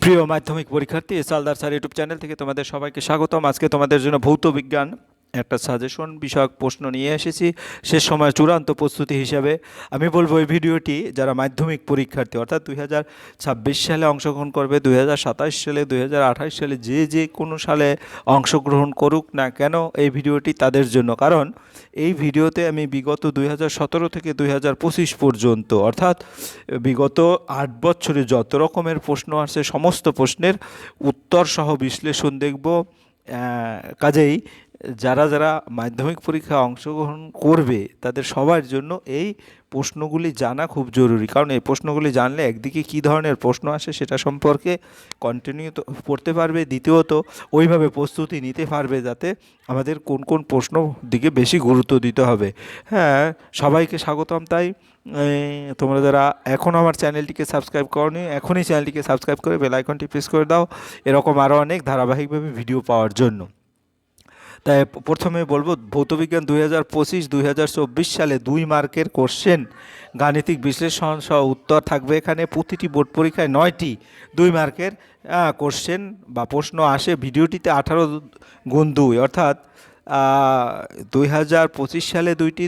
প্রিয় মাধ্যমিক পরীক্ষার্থী, সালদার স্যার ইউটিউব চ্যানেল থেকে তোমাদের সবাইকে স্বাগতম। আজকে তোমাদের জন্য ভৌত বিজ্ঞান একটা সাজেশন বিষয়ক প্রশ্ন নিয়ে এসেছি। শেষ সময় চূড়ান্ত প্রস্তুতি হিসাবে আমি বলবো এই ভিডিওটি যারা মাধ্যমিক পরীক্ষার্থী অর্থাৎ 2026 সালে অংশগ্রহণ করবে, 2027 সালে, 2028 সালে, যে কোনো সালে অংশগ্রহণ করুক না কেন, এই ভিডিওটি তাদের জন্য। কারণ এই ভিডিওতে আমি বিগত 2017 থেকে 2025 পর্যন্ত অর্থাৎ বিগত 8 বছরে যত রকমের প্রশ্ন আসছে সমস্ত প্রশ্নের উত্তর সহ বিশ্লেষণ দেখব। কাজেই যারা যারা মাধ্যমিক পরীক্ষায় অংশগ্রহণ করবে তাদের সবার জন্য এই প্রশ্নগুলি জানা খুব জরুরি। কারণ এই প্রশ্নগুলি জানলে একদিকে কী ধরনের প্রশ্ন আসে সেটা সম্পর্কে কন্টিনিউ পড়তে পারবে, দ্বিতীয়ত ওইভাবে প্রস্তুতি নিতে পারবে যাতে আমাদের কোন কোন প্রশ্ন দিকে বেশি গুরুত্ব দিতে হবে। হ্যাঁ, সবাইকে স্বাগতম। তাই তোমরা যারা এখন আমার চ্যানেলটিকে সাবস্ক্রাইব করোনি, এখনই চ্যানেলটিকে সাবস্ক্রাইব করে বেল আইকনটি প্রেস করে দাও এরকম আরও অনেক ধারাবাহিকভাবে ভিডিও পাওয়ার জন্য। তাই প্রথমে বলবো ভৌতবিজ্ঞান 2025-2024 সালে 2 মার্কের কোশ্চেন, গাণিতিক বিশ্লেষণ সহ উত্তর থাকবে এখানে। প্রতিটি বোর্ড পরীক্ষায় 9টি 2 মার্কের কোশ্চেন বা প্রশ্ন আসে। ভিডিওটিতে 18x2 অর্থাৎ 2025 সালে 2টি,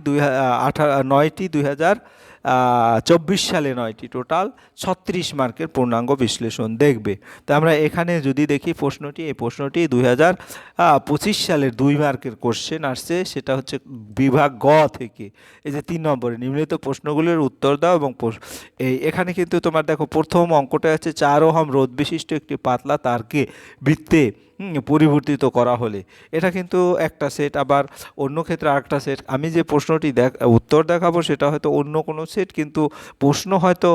9টি, 2024 সালে 9টি, টোটাল 36 মার্কের পূর্ণাঙ্গ বিশ্লেষণ দেখবে। তো আমরা এখানে যদি দেখি এই প্রশ্নটি 2025 সালের 2 মার্কের কোশ্চেন আসছে, সেটা হচ্ছে বিভাগ গ থেকে। এই যে 3 নম্বরে নিম্নলিখিত প্রশ্নগুলির উত্তর দাও এবং এখানে কিন্তু তোমার দেখো প্রথম অঙ্কটা হচ্ছে 4 ওহম রোধ বিশিষ্ট একটি পাতলা তারকে বৃত্তে পরিবর্তিত করা হলে। এটা কিন্তু একটা সেট, আবার অন্য ক্ষেত্রে আরেকটা সেট। আমি যে প্রশ্নটি উত্তর দেখাবো সেটা হয়তো অন্য কোনো সেট, কিন্তু প্রশ্ন হয়তো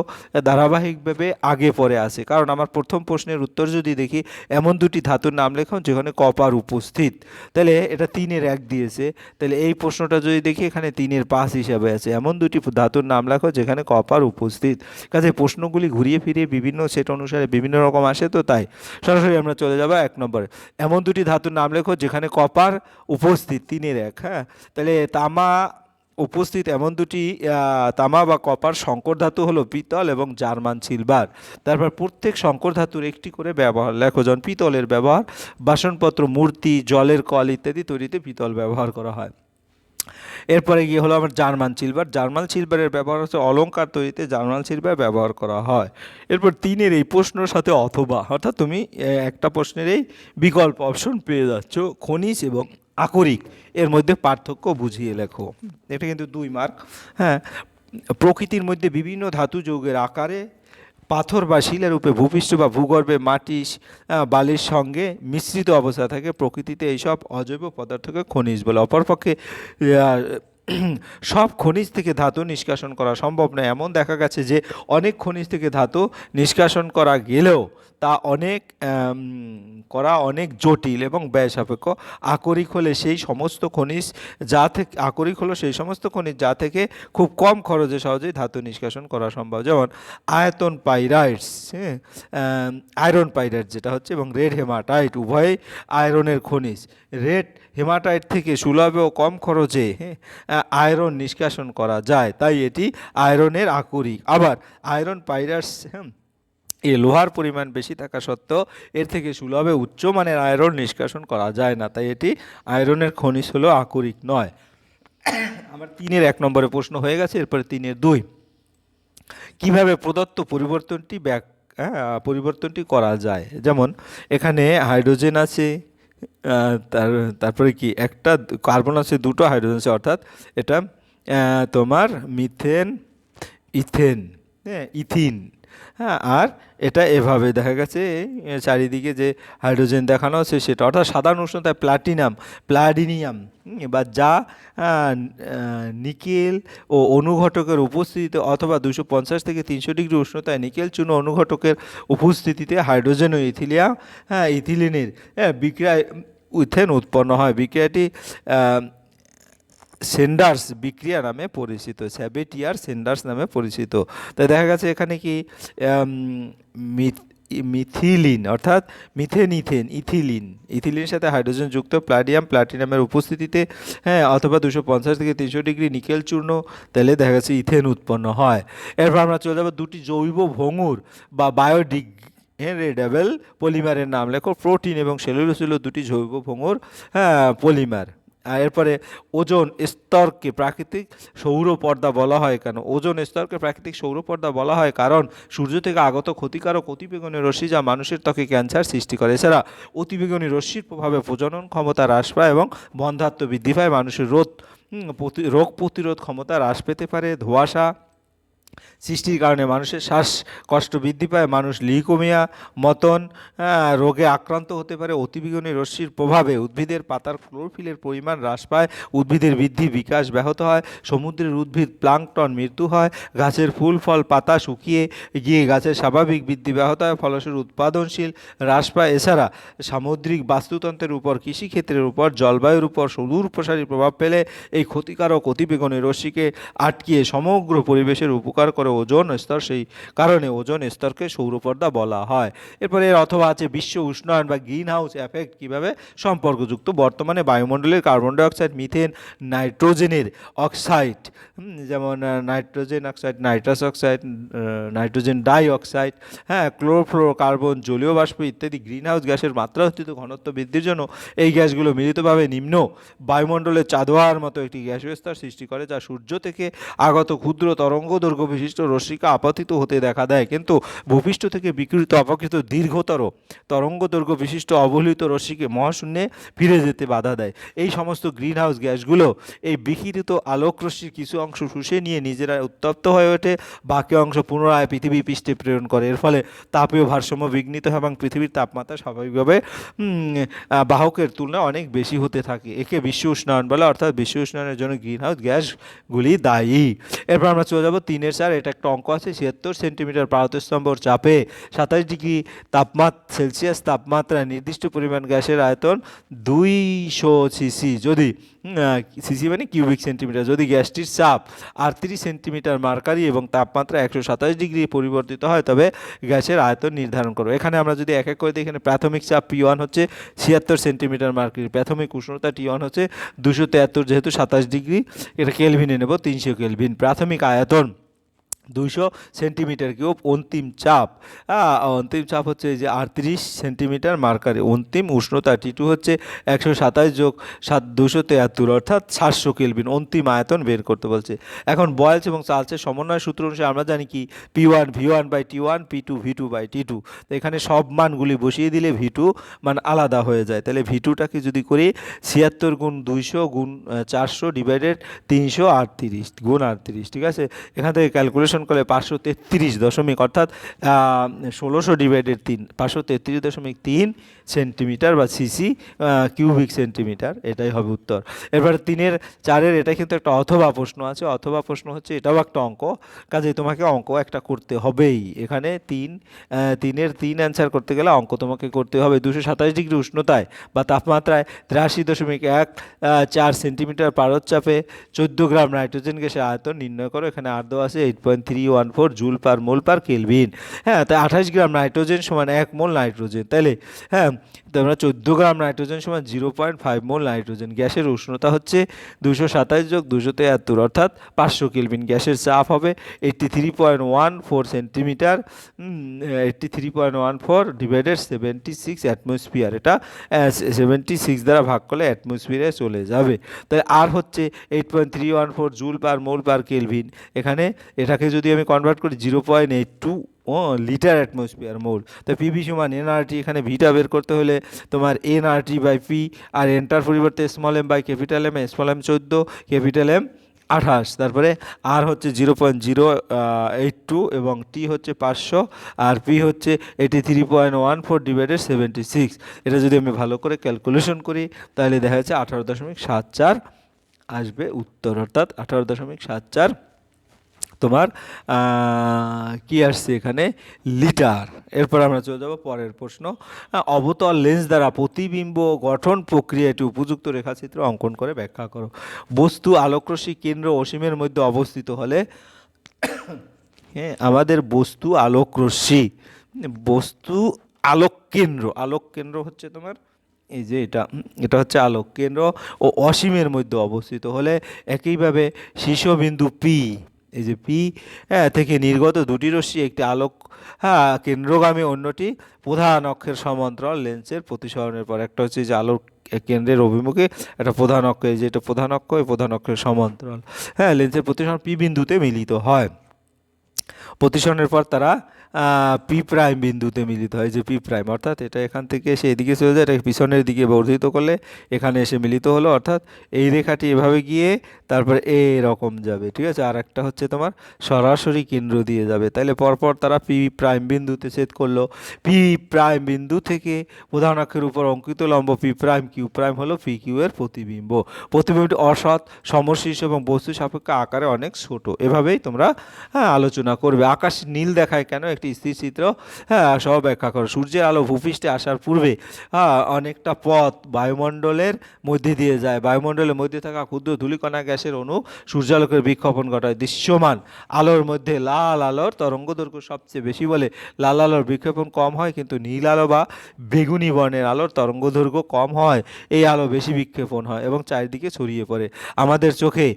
ধারাবাহিকভাবে আগে পরে আসে। কারণ আমার প্রথম প্রশ্নের উত্তর যদি দেখি, এমন দুটি ধাতুর নাম লেখো যেখানে কপার উপস্থিত, তাহলে এটা 3-এর 1 দিয়েছে। তাহলে এই প্রশ্নটা যদি দেখি এখানে 3-এর 5 হিসাবে আছে, এমন দুটি ধাতুর নাম লেখো যেখানে কপার উপস্থিত। কাজে প্রশ্নগুলি ঘুরিয়ে ফিরিয়ে বিভিন্ন সেট অনুসারে বিভিন্ন রকম আসে। তো তাই সরাসরি আমরা চলে যাবো 1 নম্বরে। এমন দুটি ধাতুর নাম লেখো যেখানে কপার উপস্থিত, 3-এর 1। হ্যাঁ, তাহলে তামা উপস্থিত এমন দুটি তামা বা কপার সংকর ধাতু হলো পিতল এবং জার্মান সিলভার। তারপর প্রত্যেক সংকর ধাতুর একটি করে ব্যবহার লেখো। যেমন পিতলের ব্যবহার বাসনপত্র, মূর্তি, জলের কল ইত্যাদি তৈরিতে পিতল ব্যবহার করা হয়। এরপরে গিয়ে হলো আমার জার্মান সিলভারের ব্যবহার হচ্ছে অলঙ্কার তৈরিতে জার্মান সিলভার ব্যবহার করা হয়। এরপর 3-এর এই প্রশ্নের সাথে অথবা, অর্থাৎ তুমি একটা প্রশ্নের এই বিকল্প অপশন পেয়ে যাচ্ছ। খনিজ এবং আকরিক এর মধ্যে পার্থক্য বুঝিয়ে লেখো। এটা কিন্তু 2 মার্ক। হ্যাঁ, প্রকৃতির মধ্যে বিভিন্ন ধাতু যৌগের আকারে পাথর বা শিলার রূপে ভূপৃষ্ঠ বা ভূগর্ভে মাটি বালির সঙ্গে মিশ্রিত অবস্থা থাকে। প্রকৃতিতে এইসব অজৈব পদার্থকে খনিজ বলে। অপরপক্ষে সব খনিজ থেকে ধাতু নিষ্কাশন করা সম্ভব নয়। এমন দেখা গেছে যে অনেক খনিজ থেকে ধাতু নিষ্কাশন করা গেলেও তা অনেক জটিল এবং ব্যয় সাপেক্ষ। আকরিক হলো সেই সমস্ত খনিজ যা থেকে খুব কম খরচে সহজেই ধাতু নিষ্কাশন করা সম্ভব। যেমন আয়রন পাইরাইটস, আয়রন পাইরাইট যেটা হচ্ছে, এবং রেড হেমাটাইট উভয়ই আয়রনের খনিজ। রেড হেমাটাইট থেকে সুলভে ও কম খরচে আয়রন নিষ্কাশন করা যায়, তাই এটি আয়রনের আকরিক। আবার আয়রন পাইরাইটস এ লোহার পরিমাণ বেশি থাকা সত্ত্বেও এর থেকে সুলভে উচ্চমানের আয়রন নিষ্কাশন করা যায় না, তাই এটি আয়রনের খনিজ হলো, আকরিক নয়। আমার 3-এর 1 নম্বরে প্রশ্ন হয়ে গেছে। এরপরে 3-এর 2, কিভাবে প্রদত্ত পরিবর্তনটি করা যায়। যেমন এখানে হাইড্রোজেন আছে, তারপরে কি একটা কার্বন আছে, 2টো হাইড্রোজেন আছে, অর্থাৎ এটা তোমার ইথিন। হ্যাঁ, আর এটা এভাবে দেখা গেছে চারিদিকে যে হাইড্রোজেন দেখানো আছে সেটা, অর্থাৎ সাধারণ উষ্ণতায় প্লাটিনিয়াম বা যা নিকেল ও অনুঘটকের উপস্থিতিতে অথবা 250 থেকে 300 ডিগ্রি উষ্ণতায় নিকেল চূর্ণ অনুঘটকের উপস্থিতিতে হাইড্রোজেন ও ইথিলিনের বিক্রিয়ায় ইথেন উৎপন্ন হয়। বিক্রিয়াটি সেন্ডার্স বিক্রিয়া নামে পরিচিত, স্যাবেটিয়ার সেন্ডার্স নামে পরিচিত। তাই দেখা গেছে এখানে কি মিথিলিন অর্থাৎ ইথিলিনের সাথে হাইড্রোজেন যুক্ত প্লাটিনামের উপস্থিতিতে, হ্যাঁ, অথবা 250 থেকে 300 ডিগ্রি নিকেল চূর্ণ, তাহলে দেখা গেছে ইথেন উৎপন্ন হয়। এরপর আমরা চলে যাবো 2টি জৈব ভঙ্গুর বা এনরিডেবল পলিমারের নাম লেখো। প্রোটিন এবং সেলুলোজ হলো দুটি জৈব ভঙ্গুর পলিমার। আর এরপরে ওজোন স্তরকে প্রাকৃতিক সৌরপর্দা বলা হয় কেন? ওজোন স্তরকে প্রাকৃতিক সৌরপর্দা বলা হয় কারণ সূর্য থেকে আগত ক্ষতিকারক অতিবেগুনি রশ্মি যা মানুষের ত্বকে ক্যান্সার সৃষ্টি করে। এছাড়া অতিবেগুনি রশ্মির প্রভাবে প্রজনন ক্ষমতা হ্রাস পায় এবং বন্ধ্যাত্ব বৃদ্ধি পায়। মানুষের রোগ প্রতিরোধ ক্ষমতা হ্রাস পেতে পারে। ধোঁয়াশা সৃষ্টির কারণে মানুষের শ্বাসকষ্ট বৃদ্ধি পায়। মানুষ লিউকেমিয়া মতন রোগে আক্রান্ত হতে পারে। অতিবেগুনি রশ্মির প্রভাবে উদ্ভিদের পাতার ক্লোরোফিলের পরিমাণ হ্রাস পায়। উদ্ভিদের বৃদ্ধি বিকাশ ব্যাহত হয়। সমুদ্রের উদ্ভিদ প্লাঙ্কটন মৃত্যু হয়। গাছের ফুল ফল পাতা শুকিয়ে গিয়ে গাছের স্বাভাবিক বৃদ্ধি ব্যাহত হয়, ফলস্বরূপ উৎপাদনশীল হ্রাস পায়। এছাড়া সামুদ্রিক বাস্তুতন্ত্রের উপর, কৃষিক্ষেত্রের উপর, জলবায়ুর উপর সুদূর প্রসারী প্রভাব ফেলে এই ক্ষতিকারক অতিবেগুনি রশ্মিকে আটকিয়ে সমগ্র পরিবেশের উপকার করে ওজোন স্তর। সেই কারণে ওজোন স্তরকে সৌরপর্দা বলা হয়। এরপরে এর অথবা আছে বিশ্ব উষ্ণায়ন বা গ্রিন হাউস এফেক্ট কীভাবে সম্পর্কযুক্ত। বর্তমানে বায়ুমণ্ডলের কার্বন ডাইঅক্সাইড, মিথেন, নাইট্রোজেনের অক্সাইড, যেমন nitrogen oxide, nitrous oxide, nitrogen dioxide, chlorofluorocarbon, জলীয় বাষ্প ইত্যাদি গ্রিন হাউস গ্যাসের মাত্রাতিরিক্ত ঘনত্ব বৃদ্ধির জন্য এই গ্যাসগুলো মিলিতভাবে নিম্ন বায়ুমণ্ডলের চাঁদোয়ার মতো একটি গ্যাসীয় স্তর সৃষ্টি করে, যা সূর্য থেকে আগত ক্ষুদ্র তরঙ্গ দৈর্ঘ্য বিশিষ্ট রশ্মিকে আপতিত হতে দেখা দেয়। কিন্তু ভূপৃষ্ঠ থেকে বিকিরিত অপেক্ষিত দীর্ঘতর তরঙ্গ দৈর্ঘ্য বিশিষ্ট অবহেলিত রশ্মিকে মহাশূন্যে ফিরে যেতে বাধা দেয়। এই সমস্ত গ্রিন হাউস গ্যাসগুলো এই বিকিরিত আলোক রশ্মির কিছু অংশ শুষে নিয়ে নিজেরা উত্তপ্ত হয়ে ওঠে, বাকি অংশ পুনরায় পৃথিবী পৃষ্ঠে প্রেরণ করে। এর ফলে তাপীয় ভারসাম্য বিঘ্নিত হয় এবং পৃথিবীর তাপমাত্রা স্বাভাবিকভাবে বাহকের তুলনায় অনেক বেশি হতে থাকে। একে বিশ্ব উষ্ণায়ন বলে, অর্থাৎ বিশ্ব উষ্ণায়নের জন্য গ্রিন হাউস গ্যাসগুলি দায়ী। এরপর আমরা চলে যাবো 3-4। এটা একটা অঙ্ক আছে। 76 সেন্টিমিটার পারতস্তম্ভর চাপে 27 ডিগ্রি সেলসিয়াস তাপমাত্রায় নির্দিষ্ট পরিমাণ গ্যাসের আয়তন 200 সিসি। যদি সিসি মানে কিউবিক সেন্টিমিটার, যদি গ্যাসটির চাপ 38 সেন্টিমিটার মার্কারি এবং তাপমাত্রা 127 ডিগ্রি পরিবর্তিত হয়, তবে গ্যাসের আয়তন নির্ধারণ করো। এখানে আমরা যদি এক এক করে দিই, এখানে প্রাথমিক চাপ P1 হচ্ছে 76 সেন্টিমিটার মার্কারি, প্রাথমিক উষ্ণতা T1 হচ্ছে 273, যেহেতু 27 ডিগ্রি এটা কেলভিনে নেব 300 কেলভিন। প্রাথমিক আয়তন 200 সেন্টিমিটার কিউব। অন্তিম চাপ হচ্ছে যে 38 সেন্টিমিটার মার্কারি। অন্তিম উষ্ণতা T2 হচ্ছে 127 যোগ 273 অর্থাৎ 700 কেলভিন। অন্তিম আয়তন বের করতে বলছে। এখন বয়েলস এবং চার্লসের সমন্বয় সূত্র অনুসারে আমরা জানি কি P1 V1/T1, P2 V2/T2। তো এখানে সব মানগুলি বসিয়ে দিলে V2 মান আলাদা হয়ে যায়। তাহলে V2টাকে যদি করি 76 গুণ 200 গুণ 400 ডিভাইডেড 338 গুণ 38, ঠিক আছে। এখান থেকে ক্যালকুলেশন করলে 533 অর্থাৎ 1600 ডিভাইডেড 3, 533.3 সেন্টিমিটার বা সিসি কিউবিক সেন্টিমিটার, এটাই হবে উত্তর। এবার 3-4 এটা কিন্তু একটা অথবা প্রশ্ন আছে। অথবা প্রশ্ন হচ্ছে এটাও একটা অঙ্ক, কাজেই তোমাকে অঙ্ক একটা করতে হবেই। এখানে 3 অ্যান্সার করতে গেলে অঙ্ক তোমাকে করতে হবে। 227 ডিগ্রি উষ্ণতায় বা তাপমাত্রায় 83.14 সেন্টিমিটার পারদচাপে 14 গ্রাম নাইট্রোজেন গ্যাসের আয়তন নির্ণয় করো। এখানে আর দেওয়া আছে 8.314 জুল পার মোল পার কেলভিন। হ্যাঁ, তাই 28 গ্রাম নাইট্রোজেন সমান 1 মোল নাইট্রোজেন। তাইলে হ্যাঁ, তোমরা 14 গ্রাম নাইট্রোজেন সমান 0.5 মোল নাইট্রোজেন। গ্যাসের উষ্ণতা হচ্ছে 227 যোগ 273 অর্থাৎ 500 কেলভিন। গ্যাসের চাপ হবে 83.14 সেন্টিমিটার, 83.14 ডিভাইডেড 76 অ্যাটমসফিয়ার। এটা 76 দ্বারা ভাগ করলে অ্যাটমসফিয়ারে চলে যাবে। তাই আর হচ্ছে 8.314 জুল পার মোল পার কেলভিন। এখানে এটাকে যদি আমি কনভার্ট করি 0.82 লিটার অ্যাটমসফিয়ার মোল। তো পিভি সমান এনআরটি। এখানে ভিটা বের করতে হলে তোমার এনআরটি বাই পি, আর এনটার পরিবর্তে small M by capital M, small M 14, capital M 28, তারপরে আর হচ্ছে 0.082 এবং টি হচ্ছে 500 আর পি হচ্ছে 83.14 ডিভাইডেড 76। এটা যদি আমি ভালো করে ক্যালকুলেশন করি তাহলে দেখা যাচ্ছে 18.74 আসবে উত্তর, অর্থাৎ 18.74 তোমার কি আসছে এখানে লিটার। এরপর আমরা চলে যাব পরের প্রশ্ন। অবতল লেন্স দ্বারা প্রতিবিম্ব গঠন প্রক্রিয়াটি উপযুক্ত রেখাচিত্র অঙ্কন করে ব্যাখ্যা করো। বস্তু আলোকরশ্মি কেন্দ্র অসীমের মধ্যে অবস্থিত হলে, হ্যাঁ আমাদের বস্তু আলোক কেন্দ্র হচ্ছে তোমার এই যে এটা হচ্ছে আলোক কেন্দ্র ও অসীমের মধ্যে অবস্থিত হলে, একইভাবে শীর্ষবিন্দু পি এই যে পি থেকে নির্গত দুটি রশ্মি, একটি আলোক কেন্দ্রগামী, অন্যটি প্রধান অক্ষের সমান্তরাল লেন্সের প্রতিসরণের পর। একটা হচ্ছে যে আলোর কেন্দ্রের অভিমুখে একটা প্রধান অক্ষ, এই যে এটা প্রধান অক্ষ, এই প্রধান অক্ষের সমান্তরাল লেন্সের প্রতিসরণ পি বিন্দুতে মিলিত হয়। প্রতিসরণের পর তারা পি প্রাইম বিন্দুতে মিলিত হয়, যে পি প্রাইম, অর্থাৎ এটা এখান থেকে এসে এদিকে চলে যায়, এটা পিছনের দিকে বর্ধিত করলে এখানে এসে মিলিত হলো, অর্থাৎ এই রেখাটি এভাবে গিয়ে তারপরে এরকম যাবে, ঠিক আছে। আর একটা হচ্ছে তোমার সরাসরি কেন্দ্র দিয়ে যাবে, তাহলে পরপর তারা পি প্রাইম বিন্দুতে ছেদ করলো। পি প্রাইম বিন্দু থেকে প্রধান অক্ষের উপর অঙ্কিত লম্ব পি প্রাইম কিউ প্রাইম হলো পি কিউ এর প্রতিবিম্ব। প্রতিবিম্বটি অসৎ, সমশীর্ষ এবং বস্তু সাপেক্ষ আকারে অনেক ছোট। এভাবেই তোমরা আলোচনা করবে। আকাশ নীল দেখায় কেন, একটি স্থির চিত্র সহ ব্যাখ্যা করো। সূর্যের আলো ভূপৃষ্ঠে আসার পূর্বে অনেকটা পথ বায়ুমণ্ডলের মধ্যে দিয়ে যায়। বায়ুমণ্ডলের মধ্যে থাকা ক্ষুদ্র ধূলিকণা গ্যাসের অণু সূর্যালোকের বিক্ষেপণ ঘটায়। দৃশ্যমান আলোর মধ্যে লাল আলোর তরঙ্গদৈর্ঘ্য সবচেয়ে বেশি বলে লাল আলোর বিক্ষেপণ কম হয়, কিন্তু নীল আলো বা বেগুনি বর্ণের আলোর তরঙ্গদৈর্ঘ্য কম হয়। এই আলো বেশি বিক্ষেপণ হয় এবং চারিদিকে ছড়িয়ে পড়ে। আমাদের চোখে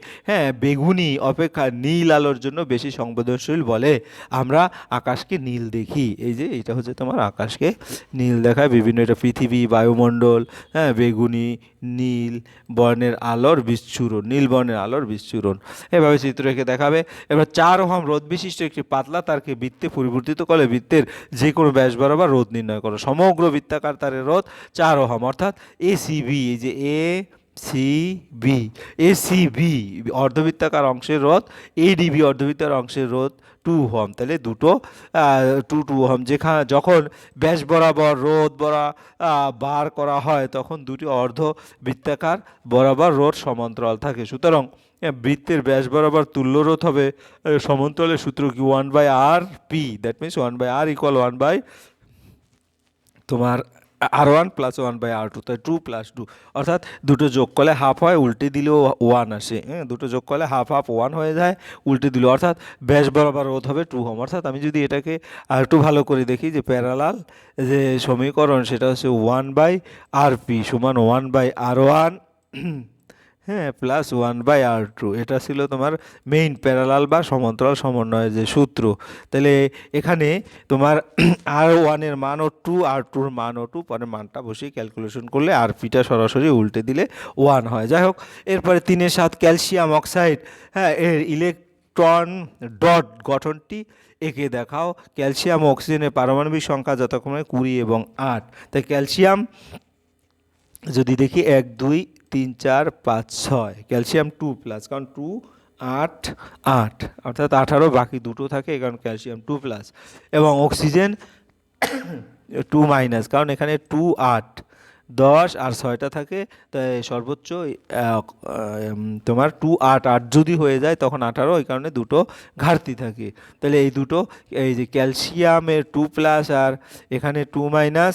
বেগুনি অপেক্ষা নীল আলোর জন্য বেশি সংবেদনশীল বলে আমরা আকাশকে নীল দেখি। এই যে এটা হচ্ছে তোমার আকাশকে নীল দেখায় বিভিন্ন, এটা পৃথিবী, বায়ুমণ্ডল, বেগুনি, নীল বর্ণের আলোর বিচ্ছুরণ, নীল বর্ণের আলোর বিচ্ছুরণ, এভাবে চিত্র রেখে দেখাবে। এবার 4 ওহম রোধ বিশিষ্ট একটি পাতলা তারকে বৃত্তে পরিবর্তিত করলে বৃত্তের যে কোনো ব্যাস বরাবর রোধ নির্ণয় করো। সমগ্র বৃত্তাকার তারের রোধ 4 ওহম, অর্থাৎ এসিবি, এই যে এসিবি অর্ধবৃত্তাকার অংশের রোধ, এডিবি অর্ধবৃত্তাকার অংশের রোধ 2 ওহম। তাহলে দুটো 2 ওহম। যখন ব্যাস বরাবর রোধ বার করা হয় তখন দুটি অর্ধবৃত্তাকার বরাবর রোধ সমান্তরাল থাকে। সুতরাং বৃত্তের ব্যাস বরাবর তুল্য রোধ হবে সমান্তরালের সূত্র কি 1/r/p, দ্যাট মিনস 1/r = 1 তোমার R1 + 1/r2, তাই 2 + 2, অর্থাৎ দুটো যোগ করলে হাফ হয়, উল্টে দিলেও 1 আসে। দুটো যোগ করলে হাফ 1 হয়ে যায়, উল্টে দিল, অর্থাৎ ব্যাস বরাবর রোধ হবে 2 ওহম। অর্থাৎ আমি যদি এটাকে আর একটু ভালো করে দেখি, যে প্যারালাল যে সমীকরণ সেটা হচ্ছে 1/rp সমান 1/r1 প্লাস 1/r2, এটা ছিল তোমার মেইন প্যারালাল বা সমান্তরাল সমন্বয়ের যে সূত্র। তাহলে এখানে তোমার R1-এর মানও 2, R2-র মানও 2, পরে মানটা বসিয়ে ক্যালকুলেশন করলে আরপিটা সরাসরি উল্টে দিলে 1 হয়। যাই হোক, এরপরে 3-7 ক্যালসিয়াম অক্সাইড এর ইলেকট্রন ডট গঠনটি এঁকে দেখাও। ক্যালসিয়াম ও অক্সিজেনের পারমাণবিক সংখ্যা যথাক্রমে 20 এবং 8। তাই ক্যালসিয়াম যদি দেখি 1 2 3 4 5 6, ক্যালসিয়াম 2+, কারণ 2 8 8, অর্থাৎ 18, বাকি দুটো থাকে, কারণ ক্যালসিয়াম 2+, এবং অক্সিজেন 2-, কারণ এখানে 2 8 10 আর 6টা থাকে, তাই সর্বোচ্চ তোমার 2 8 8 যদি হয়ে যায় তখন 18, ওই কারণে দুটো ঘাটতি থাকে। তাহলে এই দুটো, এই যে ক্যালসিয়ামের 2+ আর এখানে 2-,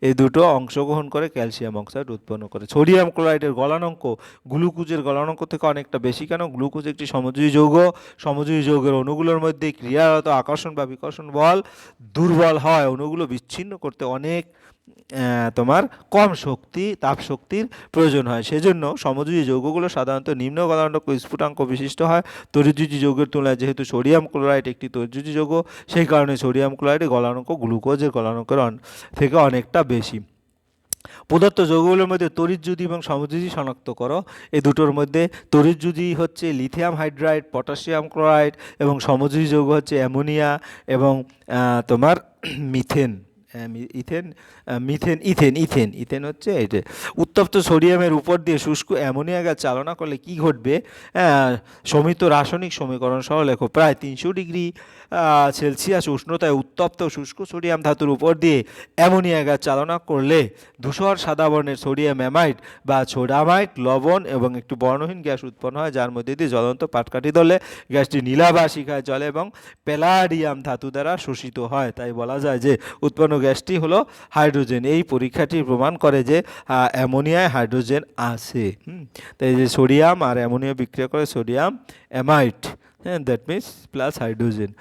এই দুটো অংশগ্রহণ করে ক্যালসিয়াম অক্সাইড উৎপন্ন করে। সোডিয়াম ক্লোরাইডের গলনাঙ্ক গ্লুকোজের গলনাঙ্ক থেকে অনেকটা বেশি কেন? গ্লুকোজ একটি সমযোজী যৌগ। সমযোজী যৌগের অণুগুলোর মধ্যে ক্রিয়ারত আকর্ষণ বা বিকর্ষণ বল দুর্বল হয়। অণুগুলো বিচ্ছিন্ন করতে অনেক তোমার কম তাপ শক্তির প্রয়োজন হয়। সেজন্য সমযোজী যৌগগুলো সাধারণত নিম্ন গলনাঙ্ক স্ফুটাঙ্ক বিশিষ্ট হয় তড়িৎযোজী যৌগের তুলনায়। যেহেতু সোডিয়াম ক্লোরাইড একটি তড়িৎযোজী যৌগ, সেই কারণে সোডিয়াম ক্লোরাইডের গলনাঙ্ক গ্লুকোজের গলনাঙ্কের থেকে অনেকটা বেশি। পদার্থ যৌগগুলোর মধ্যে তড়িৎযোজী এবং সমযোজী শনাক্ত করো। এই দুটোর মধ্যে তড়িৎযোজী হচ্ছে লিথিয়াম হাইড্রাইড, পটাশিয়াম ক্লোরাইড, এবং সমযোজী যৌগ হচ্ছে অ্যামোনিয়া এবং তোমার মিথেন। ইথেন হচ্ছে এটা। উত্তপ্ত সোডিয়ামের উপর দিয়ে শুষ্ক অ্যামোনিয়া গ্যাস চালনা করলে কি ঘটবে? সমিত রাসায়নিক সমীকরণ সহ লেখো। প্রায় 300 ডিগ্রি সেলসিয়াস উষ্ণতায় উত্তপ্ত শুষ্ক সোডিয়াম ধাতুর উপর দিয়ে অ্যামোনিয়া গ্যাস চালনা করলে ধূসর সাদা বর্ণের সোডিয়াম অ্যামাইড বা সোডামাইট লবণ এবং একটু বর্ণহীন গ্যাস উৎপন্ন হয়, যার মধ্যে দিয়ে জ্বলন্ত পাটকাঠি ধরলে গ্যাসটি নীলা বা শিখায় জ্বলে এবং প্যালাডিয়াম ধাতু দ্বারা শোষিত হয়। তাই বলা যায় যে উৎপন্ন গ্যাসটি হলো হাইড্রোজেন। এই পরীক্ষাটি প্রমাণ করে যে অ্যামোনিয়ায় হাইড্রোজেন আছে। তাই যে সোডিয়াম আর অ্যামোনিয়া বিক্রিয়া করে sodium amide, that means plus hydrogen.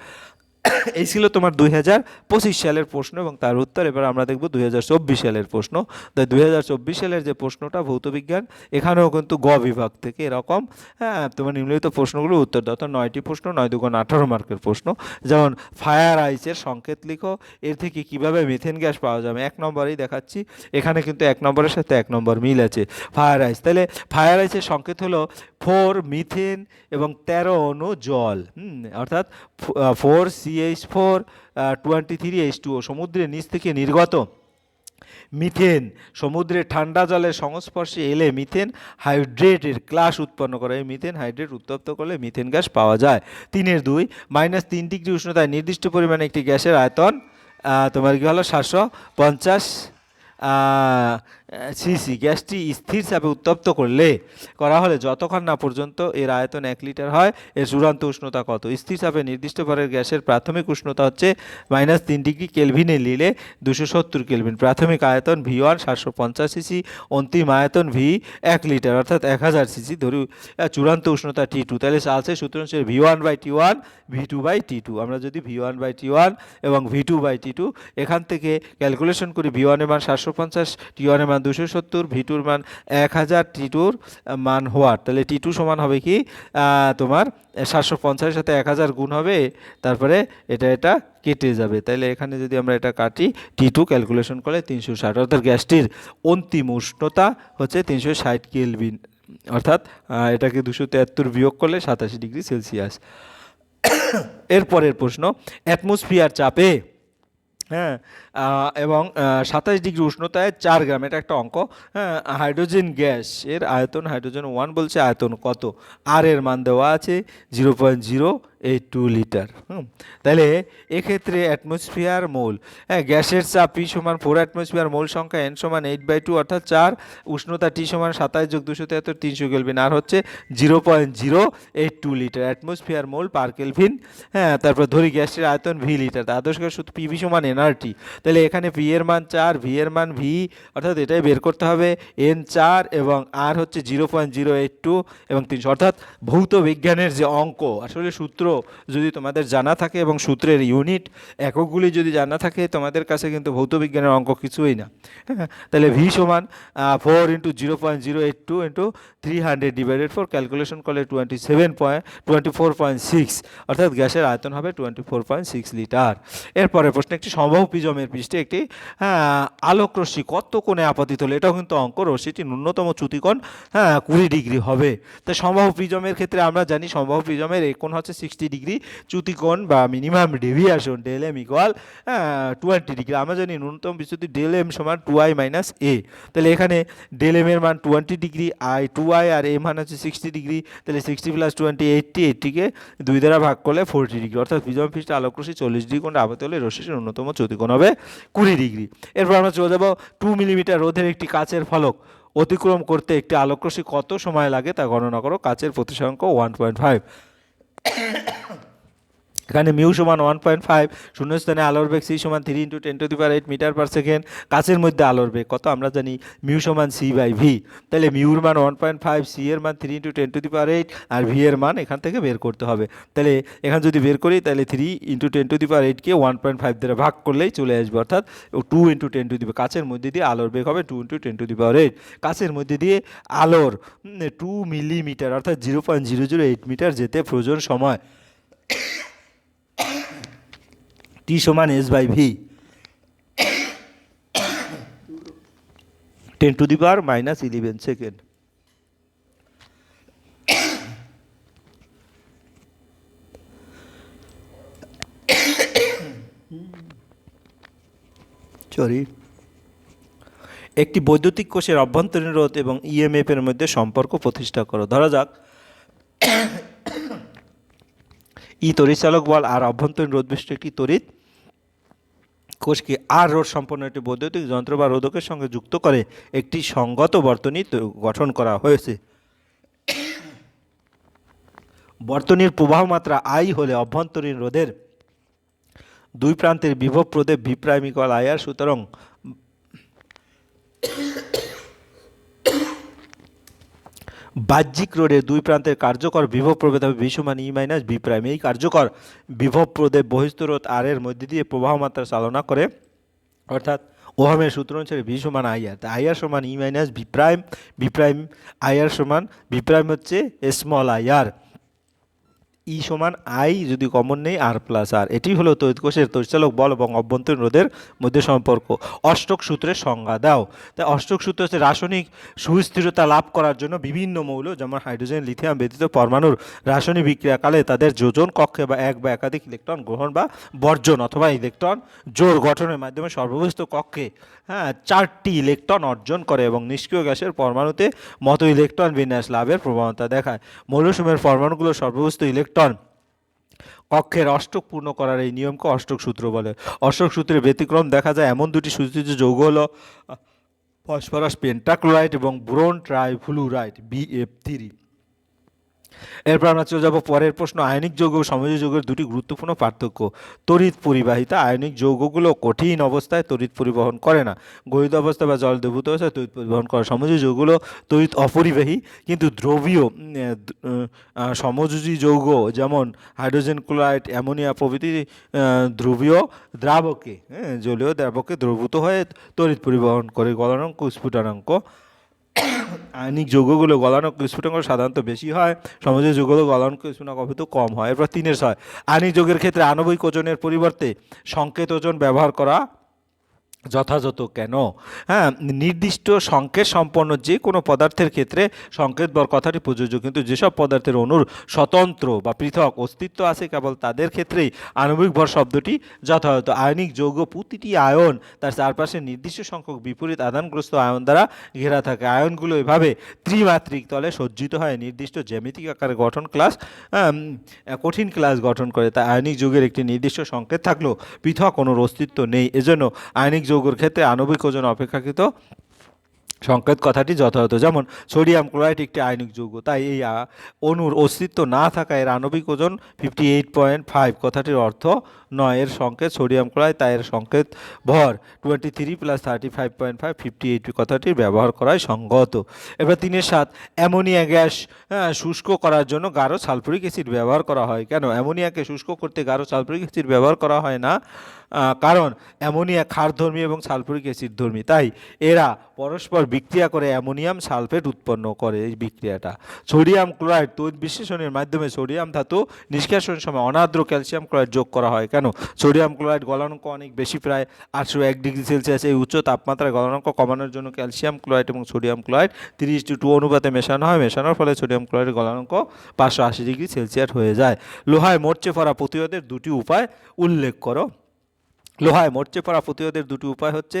এই ছিল তোমার 2025 সালের প্রশ্ন এবং তার উত্তর। এবার আমরা দেখব 2024 সালের প্রশ্ন। তাই 2024 সালের যে প্রশ্নটা ভৌতবিজ্ঞান, এখানেও কিন্তু গ বিভাগ থেকে এরকম তোমার নিম্নলিখিত প্রশ্নগুলো উত্তর দাও। তো 9টি প্রশ্ন, 9 দুগুণ 18 মার্কের প্রশ্ন। যেমন ফায়ার আইসের সংকেত লিখো, এর থেকে কিভাবে মিথেন গ্যাস পাওয়া যাবে। 1 নম্বরেই দেখাচ্ছি, এখানে কিন্তু 1 নম্বরের সাথে 1 নম্বর মিল আছে। ফায়ার আইস, তাহলে ফায়ার আইসের সংকেত হলো 4 মিথেন এবং 13 অণু জল, অর্থাৎ 4CH4 23H2O। সমুদ্রের নিচ থেকে নির্গত মিথেন সমুদ্রের ঠান্ডা জলের সংস্পর্শে এলে মিথেন হাইড্রেটের ক্লাস উৎপন্ন করে। এই মিথেন হাইড্রেট উত্তপ্ত করলে মিথেন গ্যাস পাওয়া যায়। 3-2 -3 ডিগ্রি উষ্ণতায় নির্দিষ্ট পরিমাণে একটি গ্যাসের আয়তন তোমার কি হলো 750 সিসি। গ্যাসটি স্থির চাপে উত্তপ্ত করা হলে যতক্ষণ না পর্যন্ত এর আয়তন 1 লিটার হয়, এর চূড়ান্ত উষ্ণতা কত। স্থির চাপে নির্দিষ্ট ভরের গ্যাসের প্রাথমিক উষ্ণতা হচ্ছে -3 ডিগ্রি কেলভিনে নিলে 270 কেলভিন। প্রাথমিক আয়তন V1 750 সিসি, অন্তিম আয়তন V 1 লিটার অর্থাৎ 1000 সিসি। ধরি চূড়ান্ত উষ্ণতা T2। তাহলে আছে সূত্র অনুসারে V1/T1 V2/T2। আমরা যদি V1/T1 এবং V2/T2 এখান থেকে ক্যালকুলেশন করি, V1 এর মান 750, T1 এর মান 270, V2 এর মান 1000, T2 এর মান হোয়াট। তাহলে T2 সমান হবে কি তোমার 750 এর সাথে 1000 গুণ হবে, তারপরে এটা কেটে যাবে। তাহলে এখানে যদি আমরা এটা কাটি, T2 ক্যালকুলেশন করলে 360, অর্থাৎ গ্যাসটির অন্তিম উষ্ণতা হচ্ছে 360 কেলভিন, অর্থাৎ এটাকে 273 বিয়োগ করলে 87 ডিগ্রি সেলসিয়াস। এরপরের প্রশ্ন, অ্যাটমসফিয়ার চাপে এবং 27 ডিগ্রি উষ্ণতায় 4 গ্রাম, এটা একটা অঙ্ক। হাইড্রোজেন গ্যাস এর আয়তন, হাইড্রোজেন 1 বলছে, আয়তন কত। আর এর মান দেওয়া আছে 0.082 লিটার। তাহলে এক্ষেত্রে অ্যাটমসফিয়ার মোল, গ্যাসের চাপ P সমান 4 অ্যাটমসফিয়ার, মোল সংখ্যা N সমান 8/2 অর্থাৎ 4, উষ্ণতা T সমান 27 যোগ 273 300 কেলভিন, আর হচ্ছে 0.082 litre atmosphere mole per kelvin. তারপর ধরি গ্যাসের আয়তন V লিটার, আদর্শ গ্যাস সূত্র PV সমান nRT। তাহলে এখানে P এর মান 4, V এর মান V, অর্থাৎ এটাই বের করতে হবে। N 4 এবং R হচ্ছে 0.082 এবং 300, অর্থাৎ ভৌত বিজ্ঞানের যে অঙ্ক, আসলে সূত্র যদি তোমাদের জানা থাকে এবং সূত্রের ইউনিট এককগুলি যদি জানা থাকে, তোমাদের কাছে কিন্তু ভৌত বিজ্ঞানের অঙ্ক কিছুই না। তাহলে V সমান 4 × 0.082 × 300 ডিভাইডেড 4, ক্যালকুলেশন করলে 24.6, অর্থাৎ গ্যাসের আয়তন হবে 24.6 লিটার। এরপরে প্রশ্ন, একটি সমবাহু প্রিজমের পৃষ্ঠে একটি আলোক রশ্মি কত কোণে আপতিত হলে, এটাও কিন্তু অঙ্ক। রশ্মিটি ন্যূনতম চ্যুতিকোণ 20 ডিগ্রি হবে। তাই সমবাহু প্রিজমের ক্ষেত্রে আমরা জানি সমবাহু প্রিজমের এই কোণ হচ্ছে 60 ডিগ্রি, চ্যুতিকোণ বা মিনিমাম ডেভিয়েশন ΔM = 20 ডিগ্রি। আমরা জানি ন্যূনতম বিচ্যুতি ΔM সমান 2i - a। তাহলে এখানে ΔM এর মান 20 ডিগ্রি, 2i আর a মান হচ্ছে 60 ডিগ্রি। তাহলে 60 + 20 80, 80কে 2 দ্বারা ভাগ করলে 40 ডিগ্রি, অর্থাৎ প্রিজম পৃষ্ঠে আলোক রশ্মি 40 ডিগ্রি কোণে আপতিত হলে রশ্মির ন্যূনতম চ্যুতিকোণ হবে 20 ডিগ্রি। এরপর আমরা চলে যাব 2 মিলিমিটার রোধের একটি কাচের ফলক অতিক্রম করতে একটি আলোক রশ্মি কত সময় লাগে তা গণনা করো। কাচের প্রতিসরাঙ্ক 1.5। এখানে মিউ সমান 1.5, শূন্যস্থানে আলোর বেগ C সমান 3 × 10⁸ মিটার/সেকেন্ড। কাচের মধ্যে আলোর বেগ কত আমরা জানি, মিউ সমান C/v। তাহলে মিউর মান 1.5, C এর মান 3 × 10⁸, আর V এর মান এখান থেকে বের করতে হবে। তাহলে এখানে যদি বের করি, তাহলে 3 × 10⁸কে 1.5 দ্বারা ভাগ করলেই চলে আসবে, অর্থাৎ 2 × 10⁻। কাচের মধ্যে দিয়ে আলোর বেগ হবে 2 × 10⁸। কাচের মধ্যে দিয়ে আলোর 2 মিলিমিটার অর্থাৎ 0.008 মিটার যেতে প্রয়োজন সময় T সমান S/v, 10⁻⁻11 সেকেন্ড। একটি বৈদ্যুতিক কোষের অভ্যন্তরীণ রোধ এবং EMF এর মধ্যে সম্পর্ক প্রতিষ্ঠা করো। ধরা যাক ই তড়িৎচালক বল আর অভ্যন্তরীণ রোধ বিশিষ্ট একটি তড়িৎ কোষকে আর রোধ সম্পন্ন একটি বৈদ্যুতিক যন্ত্র বা রোধকের সঙ্গে যুক্ত করে একটি সঙ্গত বর্তনী গঠন করা হয়েছে। বর্তনীর প্রবাহ মাত্রা I হলে অভ্যন্তরীণ রোধের দুই প্রান্তের বিভব প্রদেব V' = IR। সুতরাং বাহ্যিক রোডের দুই প্রান্তের কার্যকর বিভব প্রভেদ হবে ভি সমান ই মাইনাস বি প্রাইম। এই কার্যকর বিভব প্রভেদ বহিস্থ রোধ আর এর মধ্যে দিয়ে প্রবাহ মাত্রা চালনা করে, অর্থাৎ ওহামের সূত্র অনুসারে ভি সমান আই আর, আই আর সমান E minus B prime, B prime I R সমান বি প্রাইম হচ্ছে স্মল আই আর, ই সমান আই যদি কমন নেই আর প্লাস আর। এটি হলো তড়িৎ কোষের তড়িৎচালক বল এবং অভ্যন্তরীণ রোধের মধ্যে সম্পর্ক। অষ্টক সূত্রের সংজ্ঞা দাও। তাই অষ্টক সূত্র হচ্ছে রাসায়নিক সুস্থিরতা লাভ করার জন্য বিভিন্ন মৌল যেমন হাইড্রোজেন লিথিয়াম ব্যতীত পরমাণুর রাসায়নিক বিক্রিয়াকালে তাদের যোজন কক্ষে বা এক বা একাধিক ইলেকট্রন গ্রহণ বা বর্জন অথবা ইলেকট্রন জোড় গঠনের মাধ্যমে সর্ববস্থ কক্ষে 4টি ইলেকট্রন অর্জন করে এবং নিষ্ক্রিয় গ্যাসের পরমাণুতে মত ইলেকট্রন বিন্যাস লাভের প্রবণতা দেখায়। মৌলসমূহের পরমাণুগুলো সর্ববস্থ ইলেকট্রন কক্ষের অষ্টক পূর্ণ করার এই নিয়মকে অষ্টক সূত্র বলে। অষ্টক সূত্রের ব্যতিক্রম দেখা যায় এমন দুটি সূচিত যৌগ হলো ফসফরাস পেন্টাক্লোরাইড এবং বোরন ট্রাইফ্লুরাইড BF3। এরপর আমরা চলে যাব পরের প্রশ্ন, আয়নিক যৌগ ও সমযোজী যৌগের দুটি গুরুত্বপূর্ণ পার্থক্য। তড়িৎ পরিবাহিতা, আয়নিক যৌগগুলো কঠিন অবস্থায় তড়িৎ পরিবহন করে না, গলিত অবস্থা বা জল দ্রবীভূত অবস্থায় তড়িৎ পরিবহন করে। সমযোজী যৌগগুলো তড়িৎ অপরিবাহী কিন্তু দ্রবীয়। সমযোজী যৌগ যেমন হাইড্রোজেন ক্লোরাইড, অ্যামোনিয়া প্রভৃতি ধ্রুবীয় দ্রাবকে জলীয় দ্রাবকে দ্রবীভূত হয়ে তড়িৎ পরিবহন করে। গলনাঙ্ক স্ফুটনাঙ্ক, আয়নিক যৌগগুলো গলনাঙ্ক স্ফুটনাঙ্ক সাধারণত বেশি হয়, সমযোজী যৌগগুলো গলনাঙ্ক স্ফুটনাঙ্ক অপেক্ষা কম হয়। এরপর 3-6, আয়নিক যৌগের ক্ষেত্রে আণবিক ওজনের পরিবর্তে সংকেত ওজন ব্যবহার করা যথাযথ কেন? নির্দিষ্ট সংকেত সম্পন্ন যে কোনো পদার্থের ক্ষেত্রে সংকেত বল কথাটি প্রযোজ্য, কিন্তু যেসব পদার্থের অণুর স্বতন্ত্র বা পৃথক অস্তিত্ব আছে কেবল তাদের ক্ষেত্রেই আণবিক ভর শব্দটি যথাযথ। আয়নিক যৌগ প্রতিটি আয়ন তার চারপাশে নির্দিষ্ট সংখ্যক বিপরীত আধানগ্রস্ত আয়ন দ্বারা ঘেরা থাকে। আয়নগুলো এভাবে ত্রিমাত্রিক তলে সজ্জিত হয় নির্দিষ্ট জ্যামিতিক আকারে গঠন ক্লাস কঠিন ক্লাস গঠন করে। তাই আয়নিক যৌগের একটি নির্দিষ্ট সংকেত থাকলেও পৃথক অণুর অস্তিত্ব নেই। এজন্য আয়নিক যৌগের ক্ষেত্রে আণবিক ওজন অপেক্ষাকৃত সংকেত কথাটি যথাযথ। যেমন সোডিয়াম ক্লোরাইড একটি আয়নিক যৌগ, তাই এই অণুর অস্তিত্ব না থাকা এর আণবিক ওজন 58.5 কথাটির অর্থ নয়। এর সংকেত সোডিয়াম ক্লোরাইড, তাই এর সংকেত ভর 23 + 35.5 58 কথাটির ব্যবহার করাই সঙ্গত। এবার 3-7, অ্যামোনিয়া গ্যাস শুষ্ক করার জন্য গাঢ় সালফুরিক অ্যাসিড ব্যবহার করা হয় কেন? অ্যামোনিয়াকে শুষ্ক করতে গাঢ় সালফুরিক অ্যাসিড ব্যবহার করা হয় না, কারণ অ্যামোনিয়া ক্ষারধর্মী এবং সালফুরিক অ্যাসিডধর্মী, তাই এরা পরস্পর বিক্রিয়া করে অ্যামোনিয়াম সালফেট উৎপন্ন করে। এই বিক্রিয়াটা সোডিয়াম ক্লোরাইড তড়িৎ বিশ্লেষণের মাধ্যমে সোডিয়াম ধাতু নিষ্কাশনের সময় অনার্দ্র ক্যালসিয়াম ক্লোরাইড যোগ করা হয় কেন? সোডিয়াম ক্লোরাইড গলনাঙ্ক অনেক বেশি, প্রায় 801 ডিগ্রি সেলসিয়াস। এই উচ্চ তাপমাত্রায় গলনাঙ্ক কমানোর জন্য ক্যালসিয়াম ক্লোরাইড এবং সোডিয়াম ক্লোরাইড 3:2 অনুপাতে মেশানো হয়। মেশানোর ফলে সোডিয়াম ক্লোরাইডের গলনাঙ্ক 580 ডিগ্রি সেলসিয়াস হয়ে যায়। লোহায় মরচে পড়া প্রতিরোধের দুটি উপায় উল্লেখ করো। লোহায় মরচে পড়া প্রতিরোধের দুটি উপায় হচ্ছে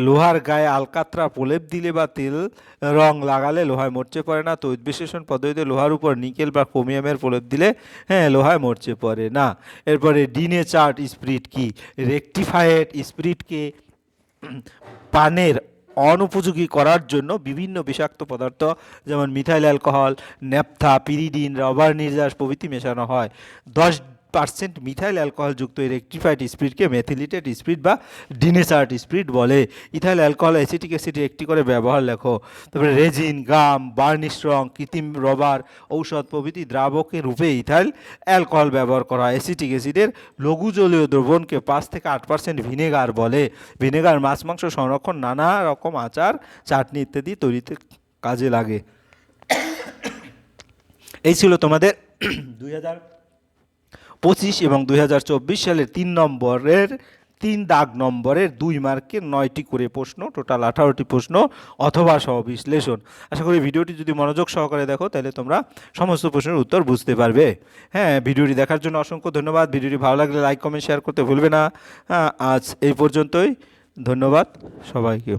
লোহার গায়ে আলকাত্রা প্রলেপ দিলে বা তেল রং লাগালে লোহায় মরচে পড়ে না। তড়িৎ বিশ্লেষণ পদ্ধতিতে লোহার উপর নিকেল বা ক্রোমিয়ামের প্রলেপ দিলে লোহায় মরচে পড়ে না। এরপরে ডিনেচার্ড স্পিরিট কি? রেকটিফায়েড স্পিরিটকে পানের অনুপযোগী করার জন্য বিভিন্ন বিষাক্ত পদার্থ যেমন methyl alcohol, naphtha, pyridine, rubber নির্যাস প্রভৃতি মেশানো হয়। 10% মিথাইল অ্যালকোহলযুক্ত এই রেকটিফাইড স্পিরিটকে মেথিলেটেড স্পিরিট বা ডিনেচার্ড স্পিরিট বলে। ইথাইল অ্যালকোহল অ্যাসিটিক অ্যাসিড একটি করে ব্যবহার লেখো। তারপরে রেজিন, গাম, বার্নিশ রং, কৃত্রিম রবার, ঔষধ প্রভৃতি দ্রাবকের রূপে ইথাইল অ্যালকোহল ব্যবহার করা হয়। অ্যাসিটিক অ্যাসিডের লঘু জলীয় দ্রবণকে 5 থেকে 8% ভিনেগার বলে। ভিনেগার মাছ মাংস সংরক্ষণ, নানা রকম আচার, চাটনি ইত্যাদি তৈরিতে কাজে লাগে। এই ছিল তোমাদের 2025 এবং 2024 সালের 3 দাগ নম্বরের 2 মার্কের 9টি করে প্রশ্ন, টোটাল 18টি প্রশ্ন অথবা সহ বিশ্লেষণ। আশা করি ভিডিওটি যদি মনোযোগ সহকারে দেখো তাহলে তোমরা সমস্ত প্রশ্নের উত্তর বুঝতে পারবে। ভিডিওটি দেখার জন্য অসংখ্য ধন্যবাদ। ভিডিওটি ভালো লাগলে লাইক কমেন্ট শেয়ার করতে ভুলবে না। আজ এই পর্যন্তই, ধন্যবাদ সবাইকে।